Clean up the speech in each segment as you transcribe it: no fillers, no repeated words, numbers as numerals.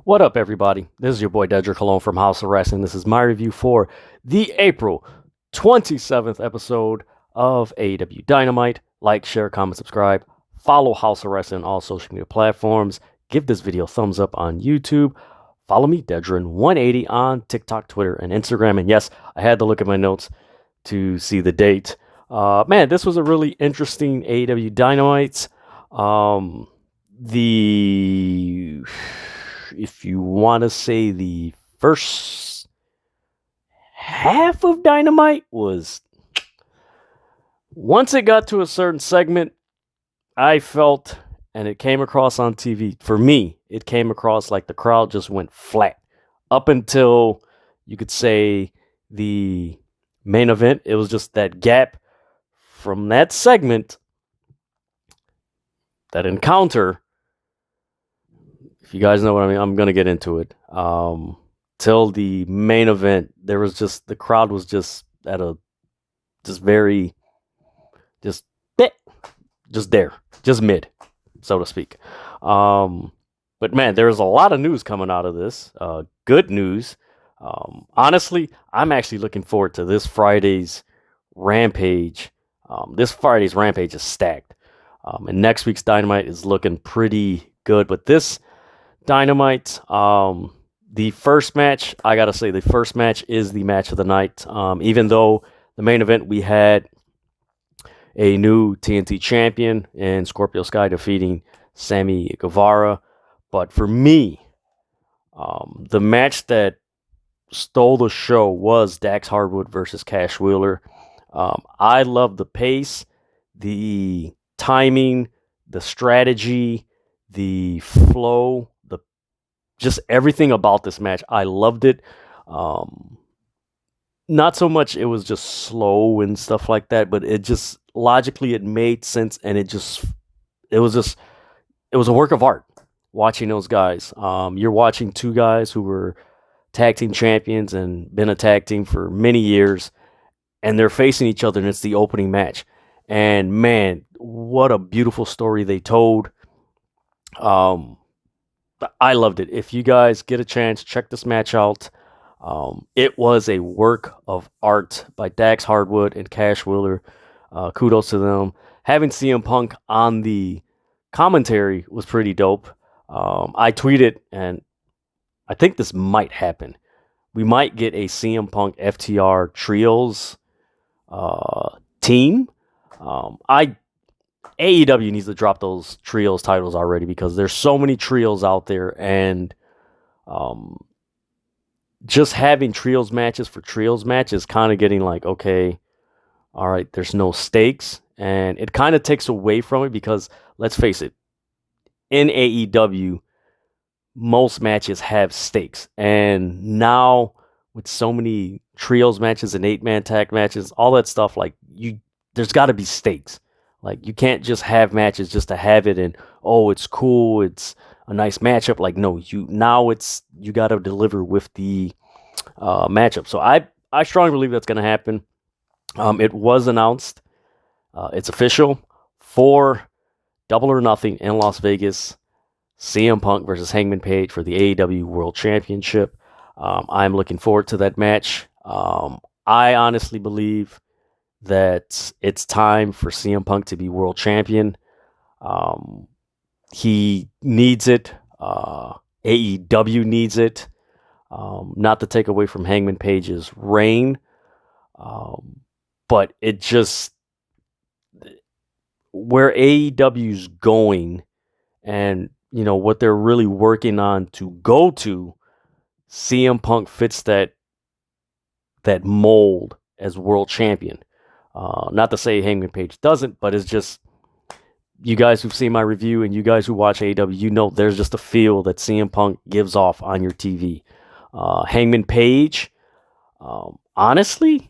What up, everybody? This is your boy Dedrian from House of Rasslin. This is my review for the April 27th episode of AEW Dynamite. Like, share, comment, subscribe. Follow House of Rasslin on all social media platforms. Give this video a thumbs up on YouTube. Follow me, Dedrian180, on TikTok, Twitter, and Instagram. And yes, I had to look at my notes to see the date. Man, this was a really interesting AEW Dynamite. If you want to say the first half of Dynamite was, once it got to a certain segment, I felt, and it came across on TV, for me, it came across like the crowd just went flat. Up until, you could say, the main event, it was just that gap from that segment, that encounter. If you guys know what I mean, I'm going to get into it. Till the main event, there was just, the crowd was just at a, just very, just there, just mid, so to speak. But man, there's a lot of news coming out of this. Good news. Honestly, I'm actually looking forward to this Friday's Rampage. This Friday's Rampage is stacked. And next week's Dynamite is looking pretty good. But this Dynamite, the first match, I gotta say, the first match is the match of the night. Even though the main event, we had a new TNT champion in Scorpio Sky defeating Sami Guevara. But for me, the match that stole the show was Dax Harwood versus Cash Wheeler. I love the pace, the timing, the strategy, the flow, just everything about this match. I loved it. Not so much it was just slow and stuff like that, but it just logically it made sense, and it was a work of art watching those guys. You're watching two guys who were tag team champions and been a tag team for many years, and they're facing each other, and it's the opening match. And man, what a beautiful story they told. I loved it. If you guys get a chance, check this match out. It was a work of art by Dax Harwood and Cash Wheeler. Kudos to them. Having CM Punk on the commentary was pretty dope. I tweeted, and I think this might happen. We might get a CM Punk FTR Trios team. AEW needs to drop those trios titles already, because there's so many trios out there, and just having trios matches for trios matches kind of getting like, okay, all right, there's no stakes, and it kind of takes away from it, because let's face it, in AEW, most matches have stakes, and now with so many trios matches and 8-man tag matches, all that stuff, like there's got to be stakes. Like, you can't just have matches just to have it and, oh, it's cool, it's a nice matchup. Like, no, you got to deliver with the matchup. So I strongly believe that's going to happen. It was announced. It's official for Double or Nothing in Las Vegas. CM Punk versus Hangman Page for the AEW World Championship. I'm looking forward to that match. I honestly believe that it's time for CM Punk to be world champion. He needs it. AEW needs it. Not to take away from Hangman Page's reign. But it just, where AEW's going, and what they're really working on to go to, CM Punk fits that mold as world champion. Not to say Hangman Page doesn't, but it's just, you guys who've seen my review and you guys who watch AEW, there's just a feel that CM Punk gives off on your TV. Hangman Page, honestly,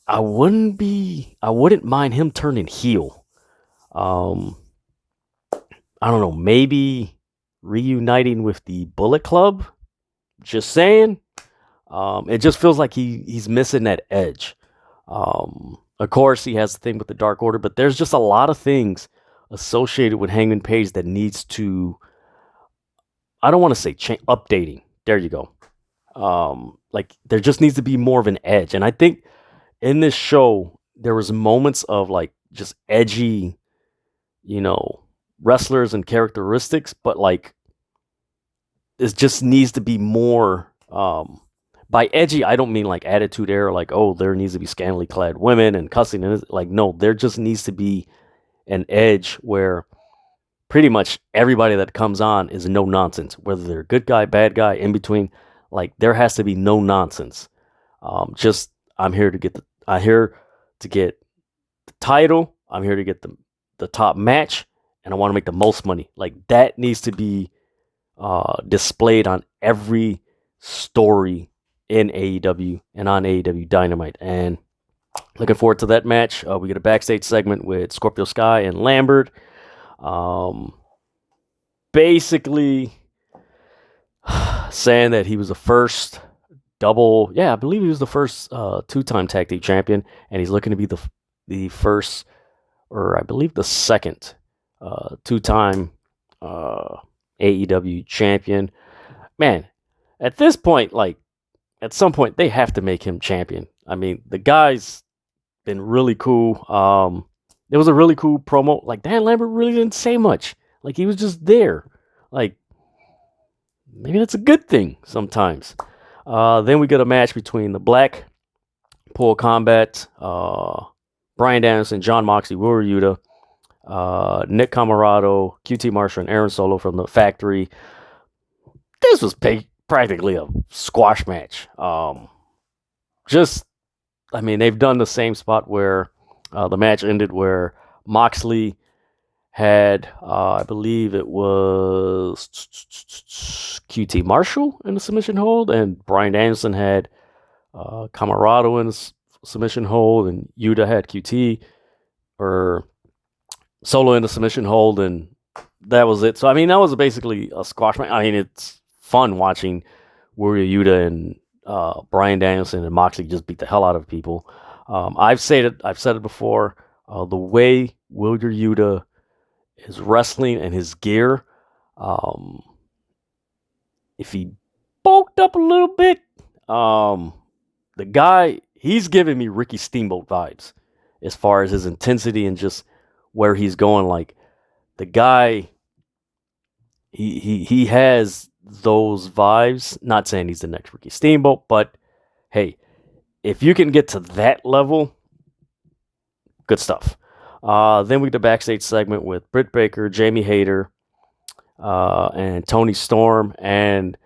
I wouldn't mind him turning heel. I don't know, maybe reuniting with the Bullet Club. Just saying. It just feels like he's missing that edge. Of course, he has the thing with the Dark Order, but there's just a lot of things associated with Hangman Page that needs to I don't want to say updating. There you go. Like there just needs to be more of an edge, and I think in this show there was moments of like just edgy, you know, wrestlers and characteristics, but like it just needs to be more. By edgy, I don't mean like attitude era, like oh, there needs to be scantily clad women and cussing, and like no, there just needs to be an edge where pretty much everybody that comes on is no nonsense, whether they're good guy, bad guy, in between. Like there has to be no nonsense. Just I'm here to get the title. I'm here to get the top match, and I want to make the most money. Like that needs to be displayed on every story in AEW and on AEW Dynamite. And looking forward to that match. We get a backstage segment with Scorpio Sky and Lambert. Basically saying that he was the first I believe he was the first two-time tag team champion, and he's looking to be the first, or I believe the second two-time AEW champion. Man, at this point, like at some point, they have to make him champion. I mean, the guy's been really cool. It was a really cool promo. Like Dan Lambert really didn't say much. Like he was just there. Like maybe that's a good thing sometimes. Then we get a match between the Blackpool Combat, Bryan Danielson, Jon Moxley, Wheeler Yuta, Nick Comoroto, QT Marshall, and Aaron Solo from the Factory. This was practically a squash match. They've done the same spot where the match ended where Moxley had, I believe it was QT Marshall in the submission hold, and Bryan Danielson had Comoroto in the submission hold, and Yuta had QT or Solo in the submission hold, and that was it. So, I mean, that was basically a squash match. I mean, it's fun watching Warrior Yuta and Bryan Danielson and Moxley just beat the hell out of people. I've said it before. The way Warrior Yuta is wrestling and his gear, if he bulked up a little bit, the guy, he's giving me Ricky Steamboat vibes as far as his intensity and just where he's going. Like the guy, he has those vibes. Not saying he's the next Ricky Steamboat, but hey, if you can get to that level, good stuff. Then we get the backstage segment with Britt Baker, Jamie Hayter, and Tony Storm. And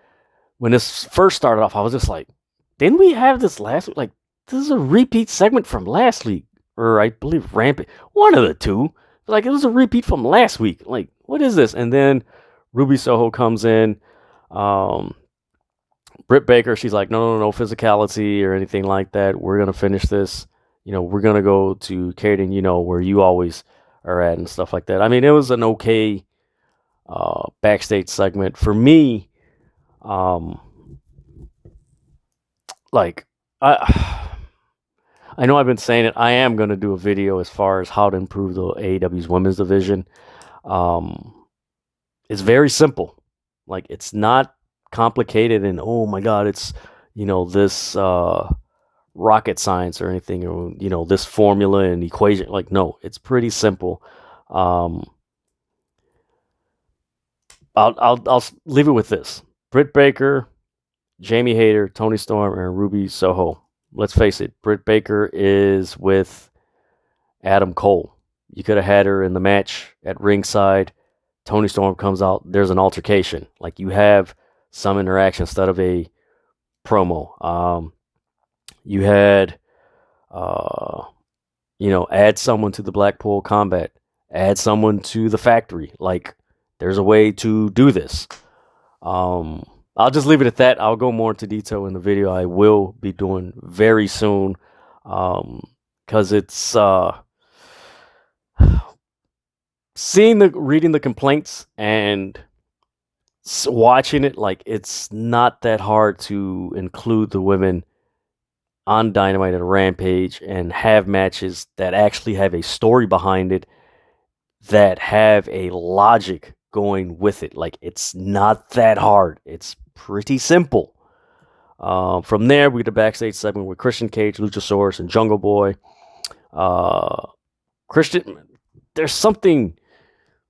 when this first started off, I was just like, didn't we have this last week? Like, this is a repeat segment from last week. Or I believe Rampage. One of the two. Like, it was a repeat from last week. Like, what is this? And then Ruby Soho comes in. Britt Baker, she's like, no physicality or anything like that. We're going to finish this. We're going to go to Caden, where you always are at and stuff like that. I mean, it was an okay backstage segment. For me, I know I've been saying it. I am going to do a video as far as how to improve the AEW's women's division. It's very simple. Like, it's not complicated and, oh my God, it's, this rocket science or anything, or, this formula and equation. Like, no, it's pretty simple. I'll leave it with this. Britt Baker, Jamie Hayter, Tony Storm, and Ruby Soho. Let's face it, Britt Baker is with Adam Cole. You could have had her in the match at ringside. Tony Storm comes out. There's an altercation. Like, you have some interaction instead of a promo. You had, add someone to the Blackpool Combat. Add someone to the Factory. Like, there's a way to do this. I'll just leave it at that. I'll go more into detail in the video I will be doing very soon. Because it's reading the complaints and watching it, like, it's not that hard to include the women on Dynamite and Rampage and have matches that actually have a story behind it, that have a logic going with it. Like, it's not that hard. It's pretty simple. From there, we get a backstage segment with Christian Cage, Luchasaurus, and Jungle Boy. There's something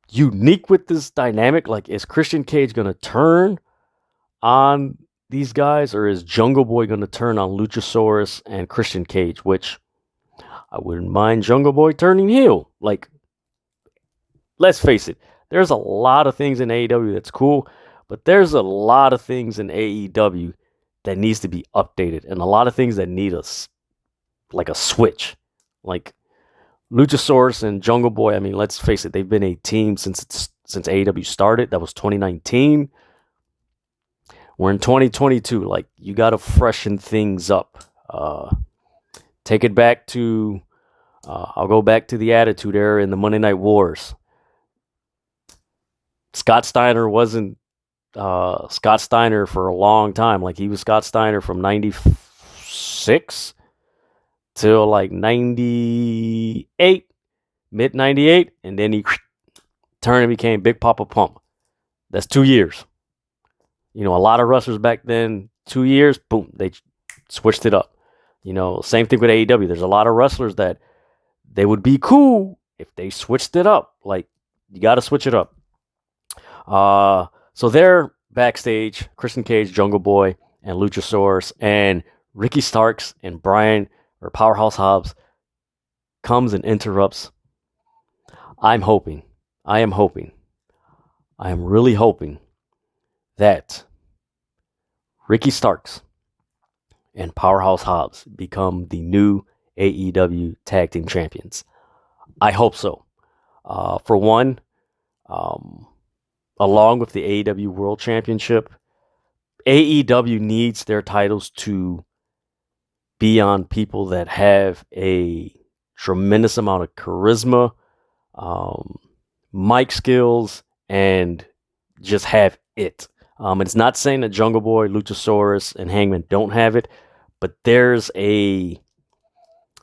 unique with this dynamic. Like, is Christian Cage going to turn on these guys, or is Jungle Boy going to turn on Luchasaurus and Christian Cage? Which I wouldn't mind Jungle Boy turning heel. Like, let's face it, there's a lot of things in AEW that's cool, but there's a lot of things in AEW that needs to be updated, and a lot of things that need a switch. Like, Luchasaurus and Jungle Boy, I mean, let's face it, they've been a team since AEW started. That was 2019. We're in 2022. Like, you got to freshen things up. Take it back to, I'll go back to the Attitude Era in the Monday Night Wars. Scott Steiner wasn't Scott Steiner for a long time. Like, he was Scott Steiner from 96 till like 98, mid 98, and then he turned and became Big Papa Pump. That's 2 years. You know, a lot of wrestlers back then, 2 years, boom, they switched it up. You know, same thing with AEW. There's a lot of wrestlers that they would be cool if they switched it up. Like, you got to switch it up. So they're backstage, Christian Cage, Jungle Boy, and Luchasaurus, and Ricky Starks and Brian, or Powerhouse Hobbs, comes and interrupts. I am really hoping that Ricky Starks and Powerhouse Hobbs become the new AEW Tag Team Champions. I hope so. For one, along with the AEW World Championship, AEW needs their titles to be on people that have a tremendous amount of charisma, mic skills, and just have it. It's not saying that Jungle Boy, Luchasaurus, and Hangman don't have it, but there's a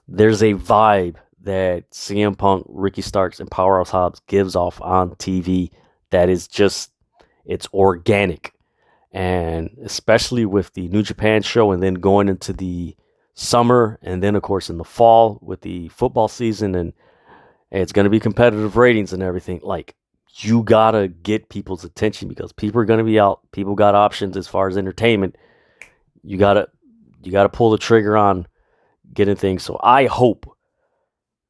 vibe that CM Punk, Ricky Starks, and Powerhouse Hobbs gives off on TV that is just, it's organic. And especially with the New Japan show, and then going into the summer, and then of course in the fall with the football season, and it's going to be competitive ratings and everything. Like, you gotta get people's attention, because people are going to be out. People got options as far as entertainment. You gotta pull the trigger on getting things. So I hope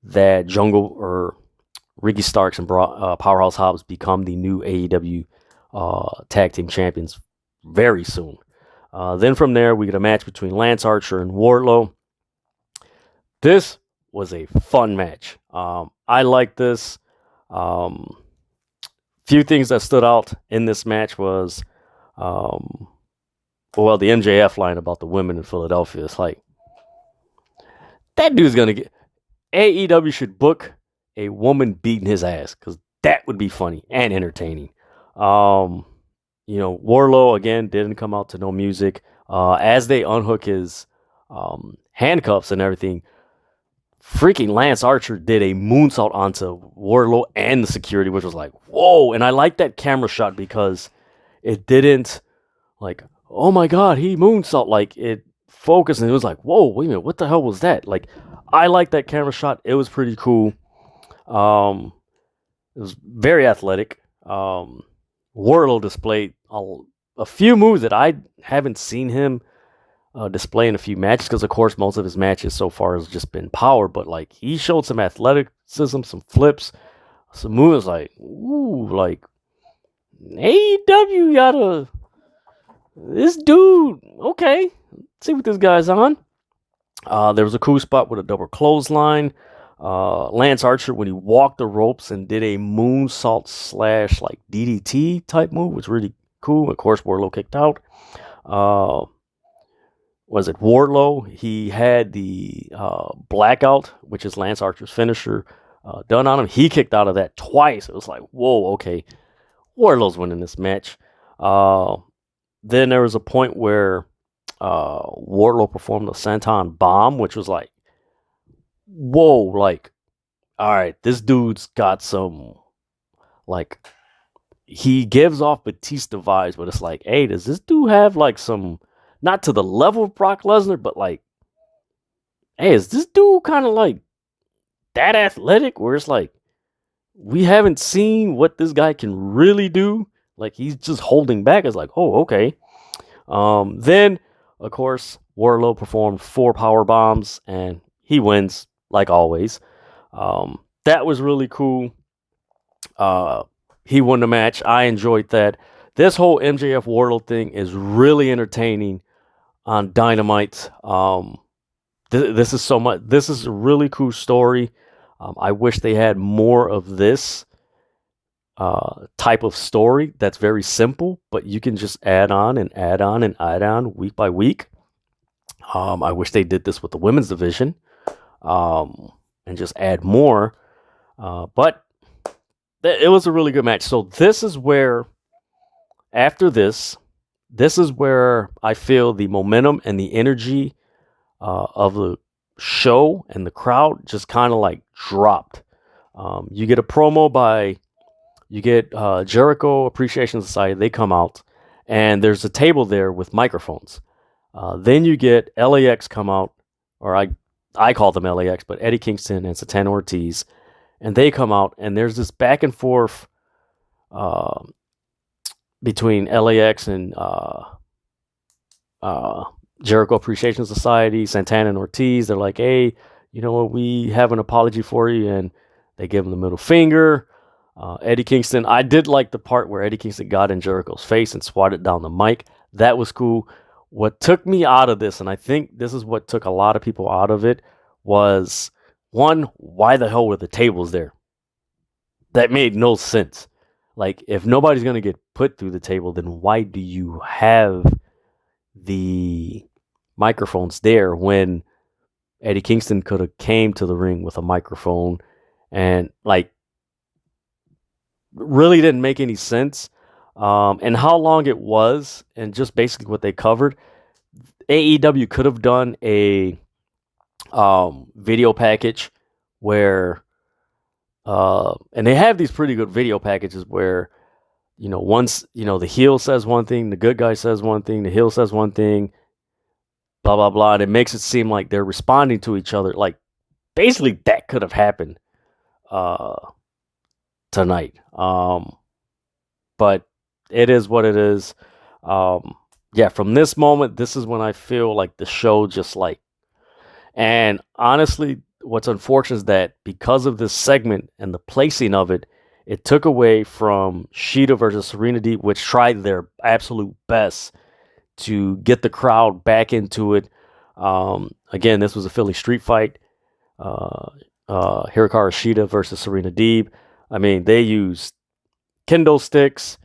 that Jungle or Ricky Starks and Powerhouse Hobbs become the new AEW Tag Team Champions very soon. Then from there, we get a match between Lance Archer and Wardlow. This was a fun match. I like this. Few things that stood out in this match was, the MJF line about the women in Philadelphia. It's like, that dude's going to get... AEW should book a woman beating his ass, because that would be funny and entertaining. Warlow, again, didn't come out to no music. As they unhook his handcuffs and everything, freaking Lance Archer did a moonsault onto Wardlow and the security, which was like, whoa. And I like that camera shot, because it didn't like, oh my God, he moonsault. Like, it focused and it was like, whoa, wait a minute, what the hell was that? Like, I like that camera shot. It was pretty cool. It was very athletic. Warlow displayed a few moves that I haven't seen him display in a few matches, because of course most of his matches so far has just been power, but like, he showed some athleticism, some flips, some moves. Like, ooh, like, AEW gotta, this dude, okay, let's see what this guy's on. There was a cool spot with a double clothesline. Lance Archer, when he walked the ropes and did a moonsault / like DDT type move, was really cool. Of course, Wardlow kicked out. Was it Wardlow? He had the blackout, which is Lance Archer's finisher, done on him. He kicked out of that twice. It was like, whoa, okay, Wardlow's winning this match. Then there was a point where Wardlow performed the Senton Bomb, which was like, whoa, like, all right, this dude's got some, like, he gives off Batista vibes, but it's like, hey, does this dude have like some, not to the level of Brock Lesnar, but like, hey, is this dude kind of like that athletic where it's like, we haven't seen what this guy can really do. Like, he's just holding back. It's like, oh, okay. Then, of course, Warlow performed 4 power bombs, and he wins, like always. That was really cool. He won the match. I enjoyed that. This whole MJF Wardlow thing is really entertaining on Dynamite. This is so much. This is a really cool story. I wish they had more of this type of story that's very simple, but you can just add on and add on and add on week by week. I wish they did this with the women's division and just add more. But it was a really good match. So this is where, after this is where I feel the momentum and the energy of the show and the crowd just kind of like dropped. You get a promo by, you get Jericho Appreciation Society. They come out, and there's a table there with microphones. Then you get LAX come out, or I call them LAX, but Eddie Kingston and Santana Ortiz, and they come out, and there's this back and forth between LAX and Jericho Appreciation Society, Santana and Ortiz. They're like, hey, you know what, we have an apology for you, and they give him the middle finger. Eddie Kingston, I did like the part where Eddie Kingston got in Jericho's face and swatted down the mic. That was cool. What took me out of this, and I think this is what took a lot of people out of it, was, one, why the hell were the tables there? That made no sense. Like, if nobody's going to get put through the table, then why do you have the microphones there when Eddie Kingston could have came to the ring with a microphone? And like, really didn't make any sense. And how long it was, and just basically what they covered. AEW could have done a video package where and they have these pretty good video packages where, you know, once, you know, the heel says one thing, the good guy says one thing, the heel says one thing, blah blah blah, and it makes it seem like they're responding to each other. Like, basically that could have happened tonight. But it is what it is. Yeah, from this moment, this is when I feel like the show just like, and honestly, what's unfortunate is that because of this segment and the placing of it, it took away from Shida versus Serena Deeb, which tried their absolute best to get the crowd back into it. Again, this was a Philly street fight. Hirakarashida versus Serena Deeb. I mean, they used kendo sticks,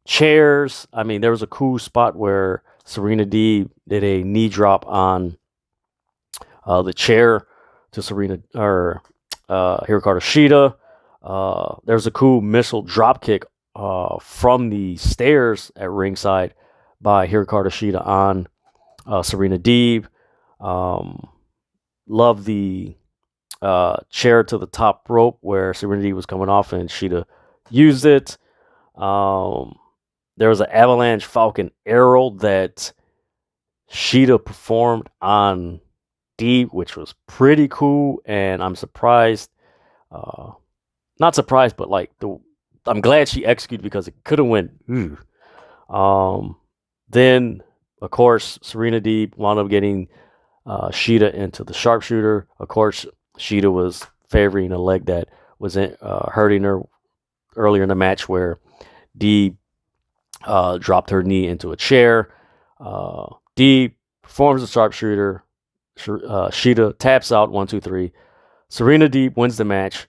chairs. I mean, there was a cool spot where Serena Deeb did a knee drop on the chair to Serena or Hirakarashida. There's a cool missile drop kick from the stairs at ringside by Hirakarashida on Serena Deeb. Love the chair to the top rope where Serena Deeb was coming off and Shida used it. There was an Avalanche Falcon arrow that Shida performed on Deeb, which was pretty cool, and I'm surprised, not surprised, but like I'm glad she executed because it could have went. Then, of course, Serena Deeb wound up getting Shida into the sharpshooter. Of course, Shida was favoring a leg that was hurting her earlier in the match, where Deeb dropped her knee into a chair. Deeb performs the sharpshooter. Shida taps out 1, 2, 3. Serena Deeb wins the match.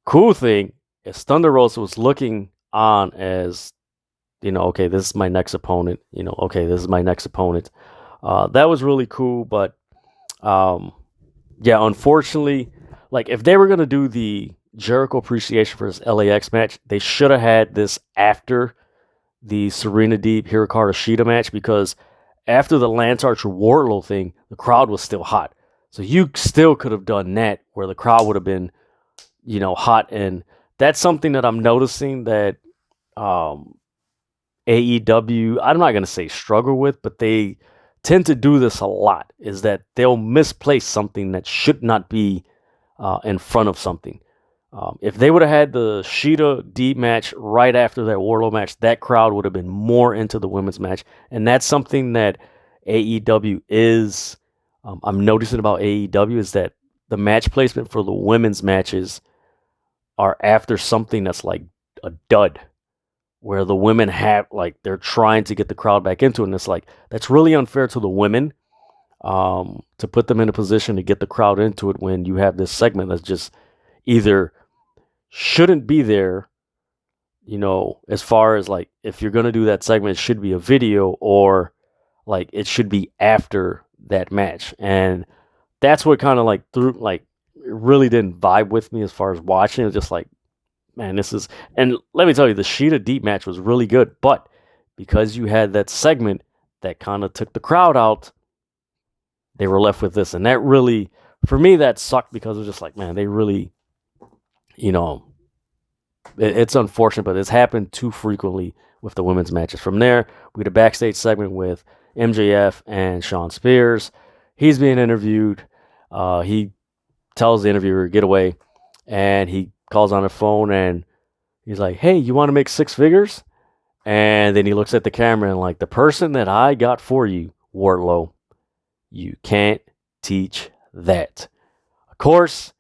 Cool thing is Thunder Rosa was looking on as, you know, okay, this is my next opponent. You know, okay, this is my next opponent. That was really cool, but yeah, unfortunately, like if they were gonna do the Jericho Appreciation versus LAX match, they should have had this after the Serena Deeb Hirakarashida match, because after the Lance Archer Wardlow thing, the crowd was still hot. So you still could have done that where the crowd would have been, you know, hot, and that's something that I'm noticing that AEW, I'm not going to say struggle with, but they tend to do this a lot, is that they'll misplace something that should not be in front of something. If they would have had the Shida Deeb match right after that Warlow match, that crowd would have been more into the women's match. And that's something that AEW is, I'm noticing about AEW, is that the match placement for the women's matches are after something that's like a dud, where the women have, like, they're trying to get the crowd back into it. And it's like, that's really unfair to the women, to put them in a position to get the crowd into it when you have this segment that's just either shouldn't be there, as far as, like, if you're going to do that segment, it should be a video, or like it should be after that match. And that's what kind of like it really didn't vibe with me as far as watching. It was just like, man, this is, and let me tell you, the Shida Deep match was really good, but because you had that segment that kind of took the crowd out, they were left with this. And that really, for me, that sucked, because it was just like, man, they really, it's unfortunate, but it's happened too frequently with the women's matches. From there, we had a backstage segment with MJF and Sean Spears. He's being interviewed. He tells the interviewer, get away, and he calls on the phone, and he's like, hey, you want to make six figures? And then he looks at the camera and like, the person that I got for you, Wardlow, you can't teach that. Of course,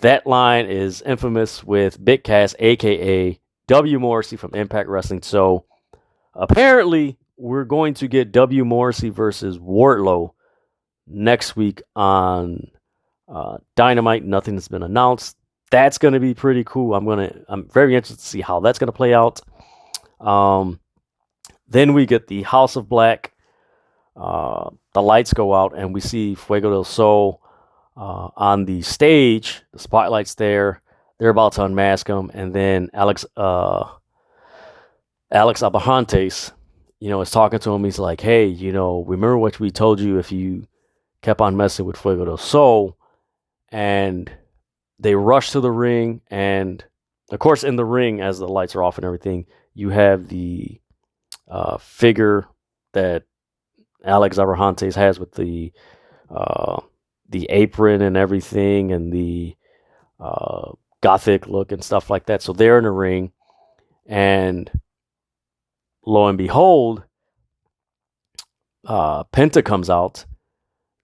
that line is infamous with Big Cass, a.k.a. W. Morrissey from Impact Wrestling. So apparently we're going to get W. Morrissey versus Wardlow next week on Dynamite. Nothing has been announced. That's going to be pretty cool. I'm very interested to see how that's going to play out. Then we get the House of Black. The lights go out and we see Fuego del Sol on the stage. The spotlight's there. They're about to unmask him, and then Alex Abrahantes, is talking to him. He's like, hey, remember what we told you if you kept on messing with Fuego del Sol? And they rush to the ring, and of course, in the ring, as the lights are off and everything, you have the figure that Alex Abrahantes has with the apron and everything, and the gothic look and stuff like that. So they're in the ring, and lo and behold, Penta comes out,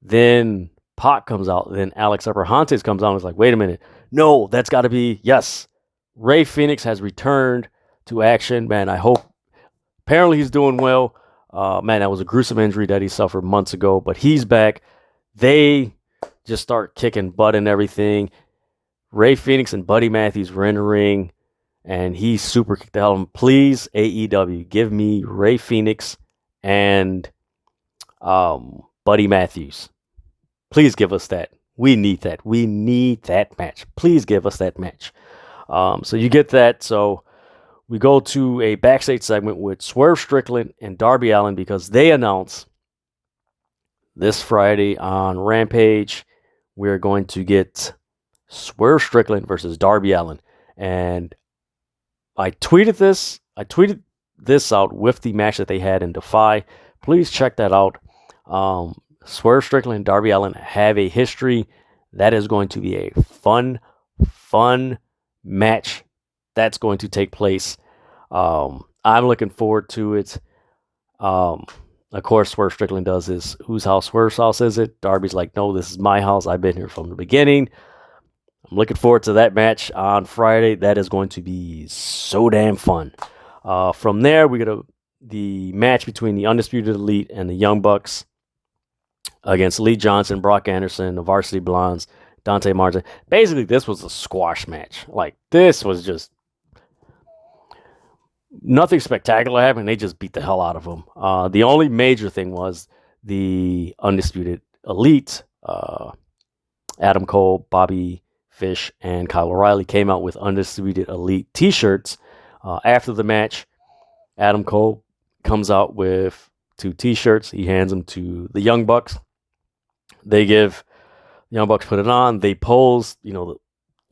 then Pac comes out, then Alex Abrahantes comes out and is like, wait a minute, no, that's got to be, yes, Rey Fenix has returned to action. Man, I hope, apparently he's doing well. Man, that was a gruesome injury that he suffered months ago, but he's back. They just start kicking butt and everything. Rey Fenix and Buddy Matthews were in the ring, and he super kicked the hell out of him. Please, AEW, give me Rey Fenix and Buddy Matthews. Please give us that. We need that. We need that match. Please give us that match. So you get that. So we go to a backstage segment with Swerve Strickland and Darby Allin, because they announce this Friday on Rampage, we're going to get Swerve Strickland versus Darby Allin. And I tweeted this out with the match that they had in Defy. Please check that out. Swerve Strickland and Darby Allin have a history. That is going to be a fun match that's going to take place. I'm looking forward to it. Of course, Swerve Strickland does his whose house, Swerve's house is it? Darby's like, no, this is my house. I've been here from the beginning. I'm looking forward to that match on Friday. That is going to be so damn fun. From there, we get the match between the Undisputed Elite and the Young Bucks against Lee Johnson, Brock Anderson, the Varsity Blondes, Dante Martin. Basically, this was a squash match. Like, this was just nothing spectacular happened. They just beat the hell out of them. The only major thing was the Undisputed Elite, Adam Cole, Bobby Fish, and Kyle O'Reilly came out with Undisputed Elite t-shirts. After the match, Adam Cole comes out with 2 t-shirts. He hands them to the Young Bucks. The Young Bucks put it on. They pose,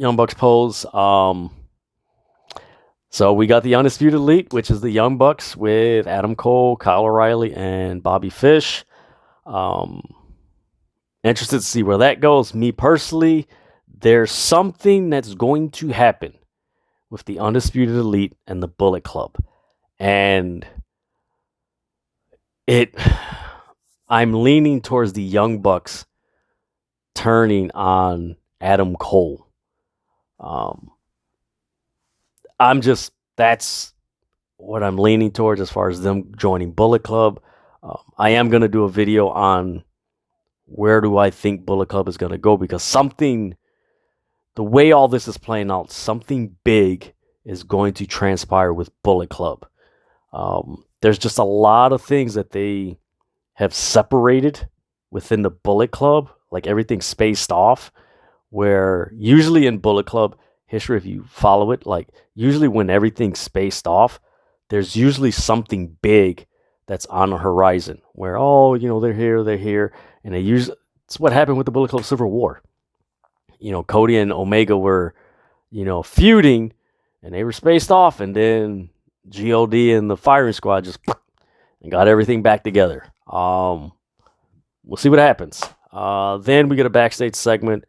Young Bucks pose. So we got the Undisputed Elite, which is the Young Bucks with Adam Cole, Kyle O'Reilly, and Bobby Fish. Interested to see where that goes. Me personally, there's something that's going to happen with the Undisputed Elite and the Bullet Club. And I'm leaning towards the Young Bucks turning on Adam Cole. That's what I'm leaning towards as far as them joining Bullet Club. I am going to do a video on where do I think Bullet Club is going to go, because the way all this is playing out, something big is going to transpire with Bullet Club. There's just a lot of things that they have separated within the Bullet Club, like everything spaced off, where usually in Bullet Club history, if you follow it, like usually when everything's spaced off, there's usually something big that's on the horizon where, they're here. And it's what happened with the Bullet Club Civil War. Cody and Omega were, feuding, and they were spaced off, and then G.O.D. and the Firing Squad just got everything back together. We'll see what happens. Then we get a backstage segment.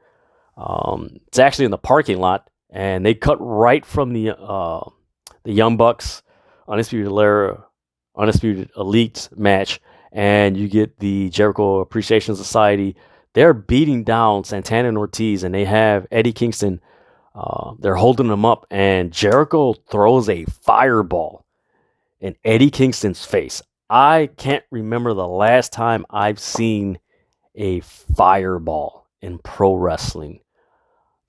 It's actually in the parking lot, and they cut right from the Young Bucks Undisputed Elite match, and you get the Jericho Appreciation Society. They're beating down Santana and Ortiz, and they have Eddie Kingston. They're holding them up, and Jericho throws a fireball in Eddie Kingston's face. I can't remember the last time I've seen a fireball in pro wrestling.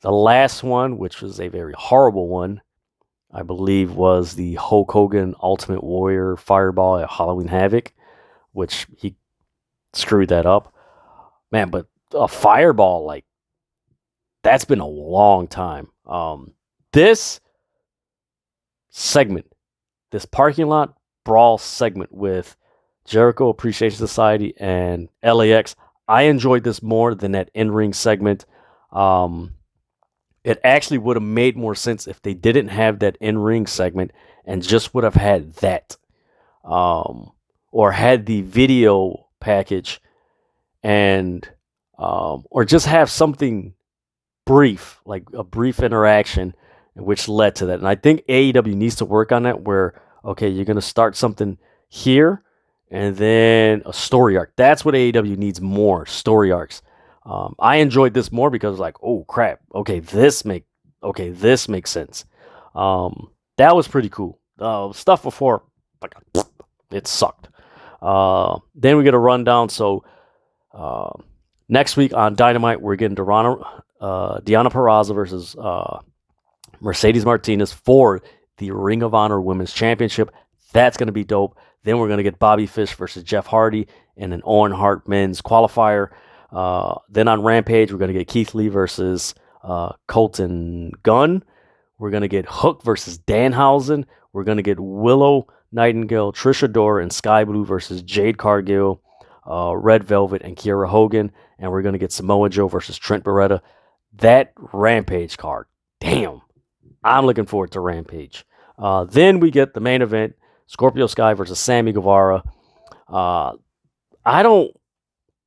The last one, which was a very horrible one, I believe, was the Hulk Hogan Ultimate Warrior fireball at Halloween Havoc, which he screwed that up. Man, but a fireball, like, that's been a long time. This segment, this parking lot brawl segment with Jericho Appreciation Society and LAX, I enjoyed this more than that in-ring segment. It actually would have made more sense if they didn't have that in-ring segment and just would have had that. Or had the video package and or just have something brief, like a brief interaction, which led to that. And I think AEW needs to work on that, where, okay, you're going to start something here and then a story arc. That's what AEW needs more, story arcs. I enjoyed this more because, like, oh crap, okay, this makes sense. That was pretty cool. Stuff before, it sucked. Then we get a rundown. So next week on Dynamite, we're getting Deanna Purrazzo versus Mercedes Martinez for the Ring of Honor Women's Championship. That's going to be dope. Then we're going to get Bobby Fish versus Jeff Hardy in an Owen Hart men's qualifier. Then on Rampage, we're going to get Keith Lee versus Colton Gunn. We're going to get Hook versus Danhausen. We're going to get Willow Nightingale, Trish Adora, and Sky Blue versus Jade Cargill, Red Velvet, and Kiera Hogan. And we're going to get Samoa Joe versus Trent Beretta. That Rampage card, damn, I'm looking forward to Rampage. Then we get the main event, Scorpio Sky versus Sami Guevara. I don't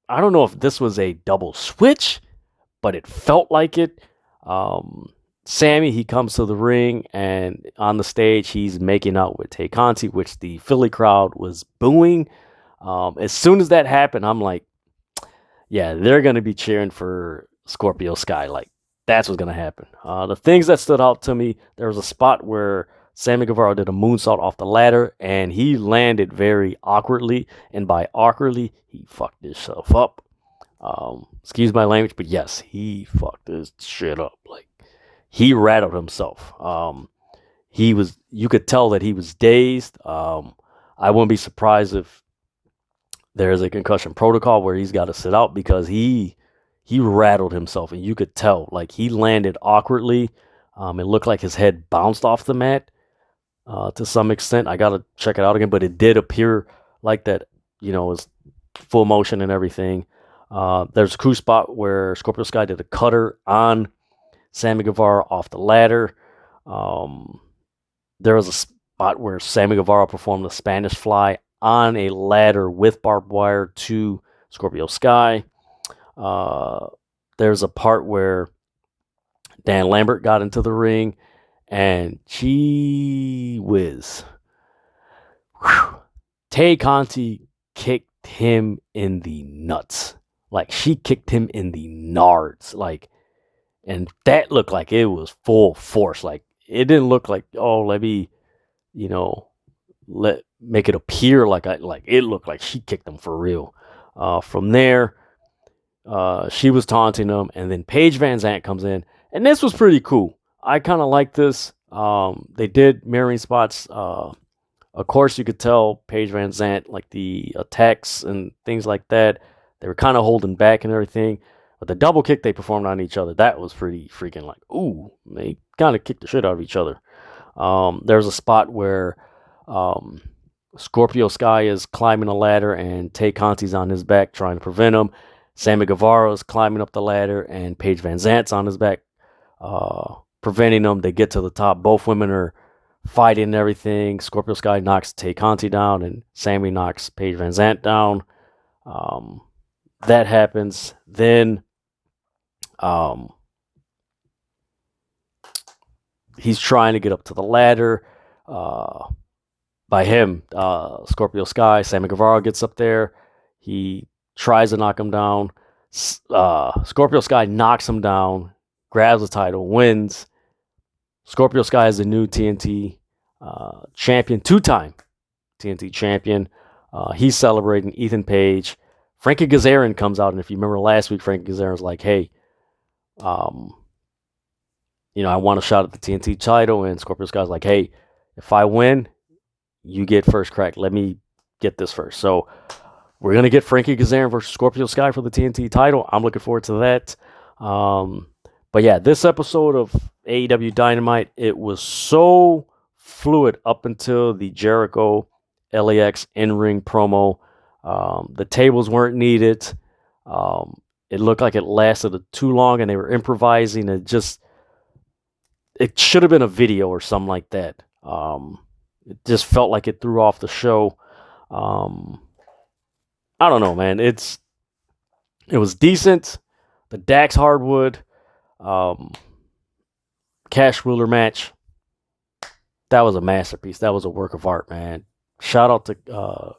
know if this was a double switch, but it felt like it. Sammy, he comes to the ring, and on the stage, he's making out with Tay Conti, which the Philly crowd was booing. As soon as that happened, I'm like, yeah, they're going to be cheering for Scorpio Sky. Like, that's what's going to happen. The things that stood out to me, there was a spot where Sami Guevara did a moonsault off the ladder, and he landed very awkwardly. And by awkwardly, he fucked himself up. Excuse my language, but yes, he fucked this shit up. Like, he rattled himself. You could tell that he was dazed. I wouldn't be surprised if there's a concussion protocol where he's got to sit out, because he rattled himself, and you could tell, like, he landed awkwardly. It looked like his head bounced off the mat to some extent. I got to check it out again, but it did appear like that, it was full motion and everything. There's a cool spot where Scorpio Sky did a cutter on Sami Guevara off the ladder. There was a spot where Sami Guevara performed a Spanish fly on a ladder with barbed wire to Scorpio Sky. There's a part where Dan Lambert got into the ring, and gee whiz. Tay Conti kicked him in the nuts. Like, she kicked him in the nards. Like, and that looked like it was full force. Like, it didn't look like, oh, let me, make it appear like it looked like she kicked him for real. From there, she was taunting him, and then Paige Van Zant comes in, and this was pretty cool. I kind of like this. They did mirroring spots. Of course, you could tell Paige Van Zant, like the attacks and things like that, they were kind of holding back and everything. But the double kick they performed on each other, that was pretty freaking like, ooh, they kind of kicked the shit out of each other. There's a spot where Scorpio Sky is climbing a ladder and Tay Conti's on his back trying to prevent him. Sami Guevara is climbing up the ladder and Paige Van Zant's on his back preventing him. They get to the top. Both women are fighting and everything. Scorpio Sky knocks Tay Conti down and Sami knocks Paige Van Zant down. That happens. Then he's trying to get up to the ladder. By him, Scorpio Sky, Sami Guevara gets up there. He tries to knock him down. Scorpio Sky knocks him down, grabs the title, wins. Scorpio Sky is the new TNT champion, two-time TNT champion. He's celebrating. Ethan Page. Frankie Kazarian comes out, and if you remember last week, Frankie Kazarian was like, hey, I want a shot at the TNT title, and Scorpio Sky's like, hey, if I win, you get first crack. Let me get this first. So we're going to get Frankie Kazarian versus Scorpio Sky for the TNT title. I'm looking forward to that. But yeah, this episode of AEW Dynamite, it was so fluid up until the Jericho LAX in-ring promo. The tables weren't needed. It looked like it lasted too long and they were improvising. It should have been a video or something like that. It just felt like it threw off the show. I don't know, man. It was decent. The Dax Hardwood Cash Wheeler match, that was a masterpiece. That was a work of art, man. Shout out to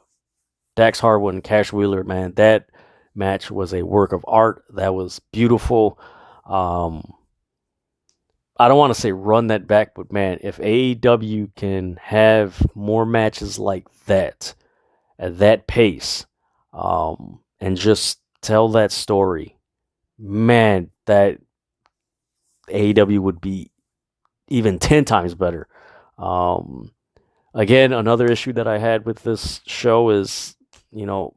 Dax Hardwood and Cash Wheeler, man. That match was a work of art. That was beautiful. I don't want to say run that back, but man, if AEW can have more matches like that at that pace, and just tell that story, man, that AEW would be even 10 times better. Again, another issue that I had with this show is, you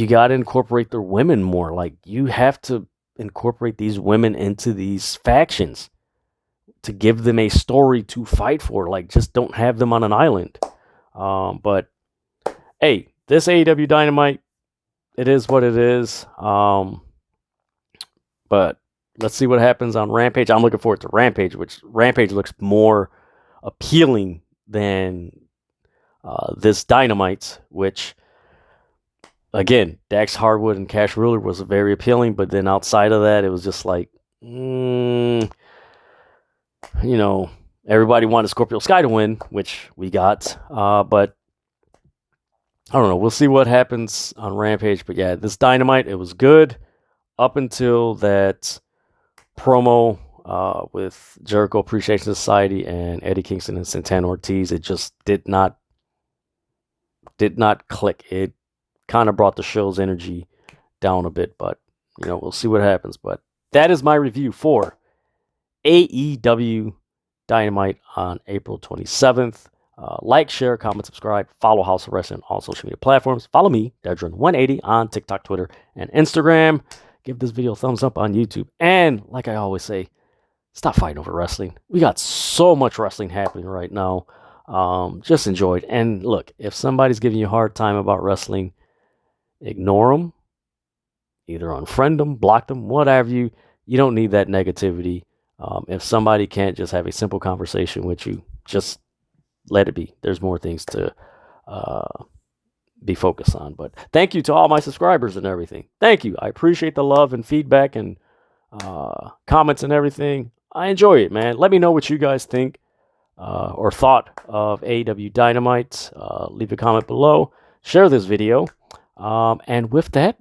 got to incorporate the women more. Like, you have to incorporate these women into these factions to give them a story to fight for. Like, just don't have them on an island. But hey, this AEW Dynamite, it is what it is. But let's see what happens on Rampage. I'm looking forward to Rampage, which Rampage looks more appealing than this Dynamite, which, again, Dax Hardwood and Cash Wheeler was very appealing, but then outside of that, it was just like, everybody wanted Scorpio Sky to win, which we got, but I don't know. We'll see what happens on Rampage, but yeah, this Dynamite, it was good up until that promo with Jericho Appreciation Society and Eddie Kingston and Santana Ortiz. It just did not click. It kind of brought the show's energy down a bit, but we'll see what happens. But that is my review for AEW Dynamite on April 27th. Like, share, comment, subscribe, follow House of Wrestling on all social media platforms. Follow me, Dedrian180, on TikTok, Twitter, and Instagram. Give this video a thumbs up on YouTube. And like I always say, stop fighting over wrestling. We got so much wrestling happening right now. Just enjoy it. And look, if somebody's giving you a hard time about wrestling, ignore them. Either unfriend them, block them, whatever. You You don't need that negativity. If somebody can't just have a simple conversation with you, just let it be. There's more things to be focused on. But thank you to all my subscribers and everything. Thank you. I appreciate the love and feedback and comments and everything. I enjoy it, man. Let me know what you guys think or thought of AEW Dynamite. Leave a comment below. Share this video. And with that,